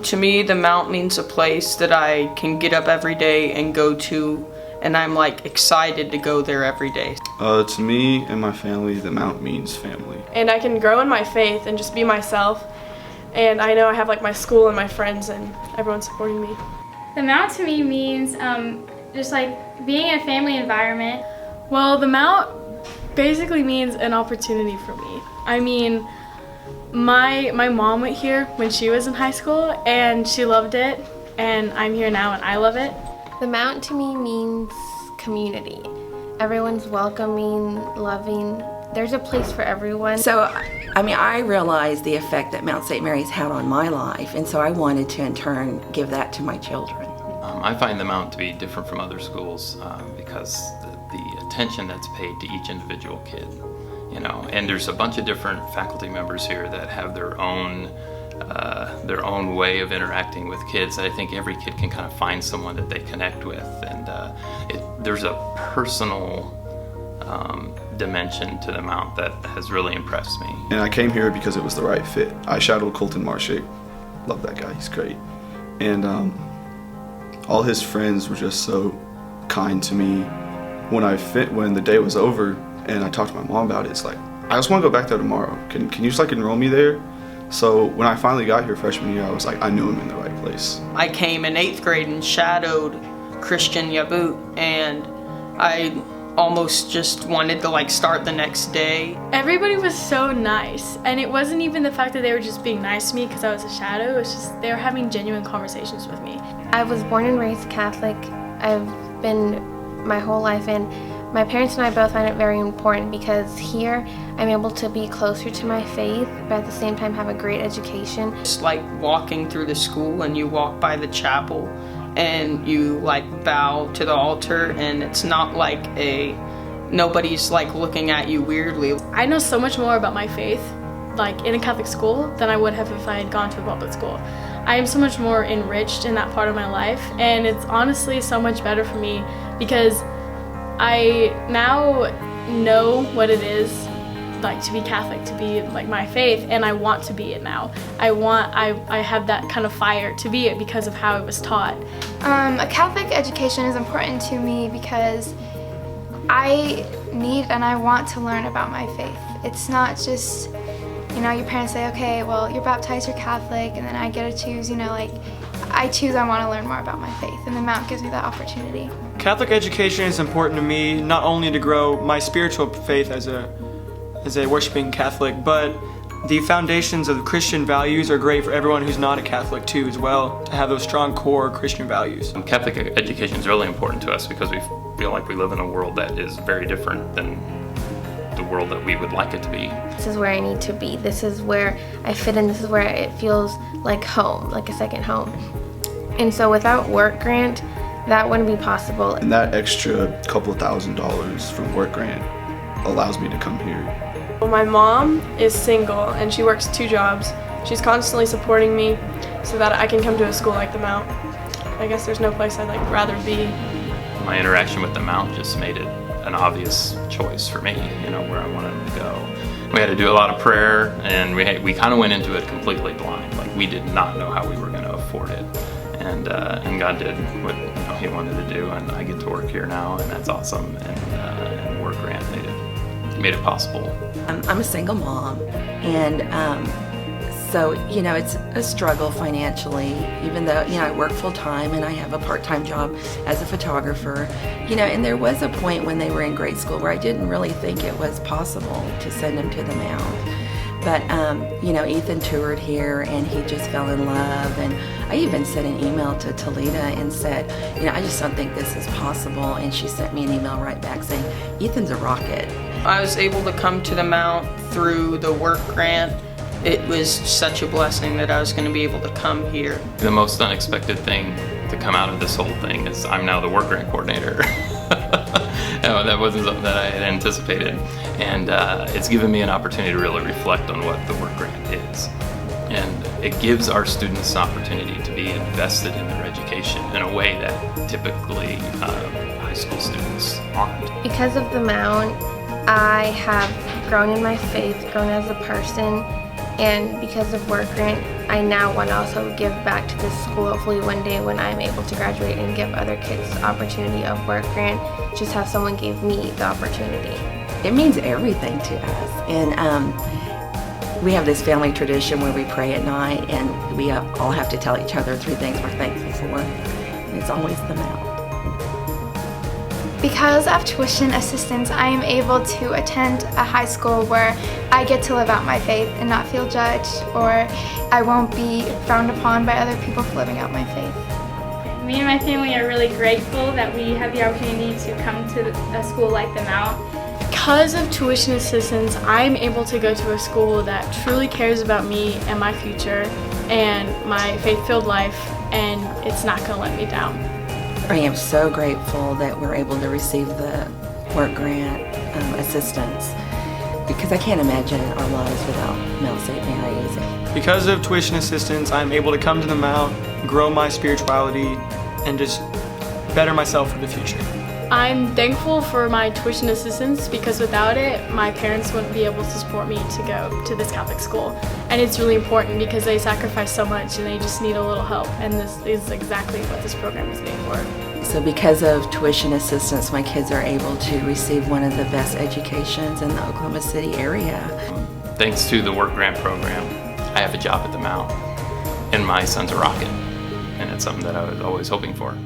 To me, the Mount means a place that I can get up every day and go to, and I'm like excited to go there every day. To me and my family, the Mount means family. And I can grow in my faith and just be myself. And I know I have like my school and my friends and everyone supporting me. The Mount to me means just like being in a family environment. Well, the Mount basically means an opportunity for me. I mean, my mom went here when she was in high school and she loved it, and I'm here now and I love it. The Mount to me means community. Everyone's welcoming, loving. There's a place for everyone. So, I mean, I realized the effect that Mount St. Mary's had on my life, and so I wanted to, in turn, give that to my children. I find the Mount to be different from other schools because the attention that's paid to each individual kid, you know, and there's a bunch of different faculty members here that have their own way of interacting with kids. I think every kid can kind of find someone that they connect with, and there's a personal dimension to the Mount that has really impressed me. And I came here because it was the right fit. I shadowed Colton Marshake. Love that guy, he's great. And all his friends were just so kind to me. When the day was over and I talked to my mom about it, it's like, I just want to go back there tomorrow. Can you just like enroll me there? So when I finally got here freshman year, I was like, I knew I'm in the right place. I came in 8th grade and shadowed Christian Yabut, and I almost just wanted to like start the next day. Everybody was so nice, and it wasn't even the fact that they were just being nice to me because I was a shadow. It was just they were having genuine conversations with me. I was born and raised Catholic. I've been my whole life, and my parents and I both find it very important because here I'm able to be closer to my faith, but at the same time have a great education. It's like walking through the school and you walk by the chapel and you like bow to the altar, and it's not like nobody's like looking at you weirdly. I know so much more about my faith like in a Catholic school than I would have if I had gone to a public school. I am so much more enriched in that part of my life, and it's honestly so much better for me because I now know what it is like to be Catholic, to be like my faith, and I want to be it now. I have that kind of fire to be it because of how it was taught. A Catholic education is important to me because I need and I want to learn about my faith. It's not just, you know, your parents say, okay, well, you're baptized, you're Catholic, and then I get to choose, you know, like, I want to learn more about my faith, and the Mount gives me that opportunity. Catholic education is important to me, not only to grow my spiritual faith as a worshiping Catholic, but the foundations of Christian values are great for everyone who's not a Catholic too as well, to have those strong core Christian values. Catholic education is really important to us because we feel like we live in a world that is very different than the world that we would like it to be. This is where I need to be. This is where I fit in. This is where it feels like home, like a second home. And so without work grant, that wouldn't be possible. And that extra couple $1,000s from work grant allows me to come here. Well, my mom is single and she works 2 jobs. She's constantly supporting me so that I can come to a school like the Mount. I guess there's no place I'd like rather be. My interaction with the Mount just made it an obvious choice for me, you know, where I wanted to go. We had to do a lot of prayer, and we kind of went into it completely blind. Like, we did not know how we were going to afford it, and God did what He wanted to do, and I get to work here now, and that's awesome. And work grant made it possible. I'm a single mom, and so, you know, it's a struggle financially, even though, you know, I work full time and I have a part-time job as a photographer, you know, and there was a point when they were in grade school where I didn't really think it was possible to send them to the Mount. But, you know, Ethan toured here and he just fell in love, and I even sent an email to Talita and said, you know, I just don't think this is possible, and she sent me an email right back saying, Ethan's a rocket. I was able to come to the Mount through the work grant. It was such a blessing that I was going to be able to come here. The most unexpected thing to come out of this whole thing is I'm now the work grant coordinator. No, that wasn't something that I had anticipated. And it's given me an opportunity to really reflect on what the work grant is. And it gives our students an opportunity to be invested in their education in a way that typically high school students aren't. Because of the Mount, I have grown in my faith, grown as a person, And because of work grant, I now want to also give back to this school, hopefully one day when I'm able to graduate and give other kids the opportunity of work grant, just how someone gave me the opportunity. It means everything to us. And we have this family tradition where we pray at night, and we all have to tell each other 3 things we're thankful for. And it's always the Mount. Because of tuition assistance, I am able to attend a high school where I get to live out my faith and not feel judged, or I won't be frowned upon by other people for living out my faith. Me and my family are really grateful that we have the opportunity to come to a school like the Mount. Because of tuition assistance, I'm able to go to a school that truly cares about me and my future and my faith-filled life, and it's not going to let me down. I am so grateful that we're able to receive the work grant assistance, because I can't imagine our lives without Mount St. Mary's. Because of tuition assistance, I'm able to come to the Mount, grow my spirituality, and just better myself for the future. I'm thankful for my tuition assistance because without it, my parents wouldn't be able to support me to go to this Catholic school. And it's really important because they sacrifice so much and they just need a little help. And this is exactly what this program is made for. So because of tuition assistance, my kids are able to receive one of the best educations in the Oklahoma City area. Thanks to the work grant program, I have a job at the Mount, and my son's a rocket, and it's something that I was always hoping for.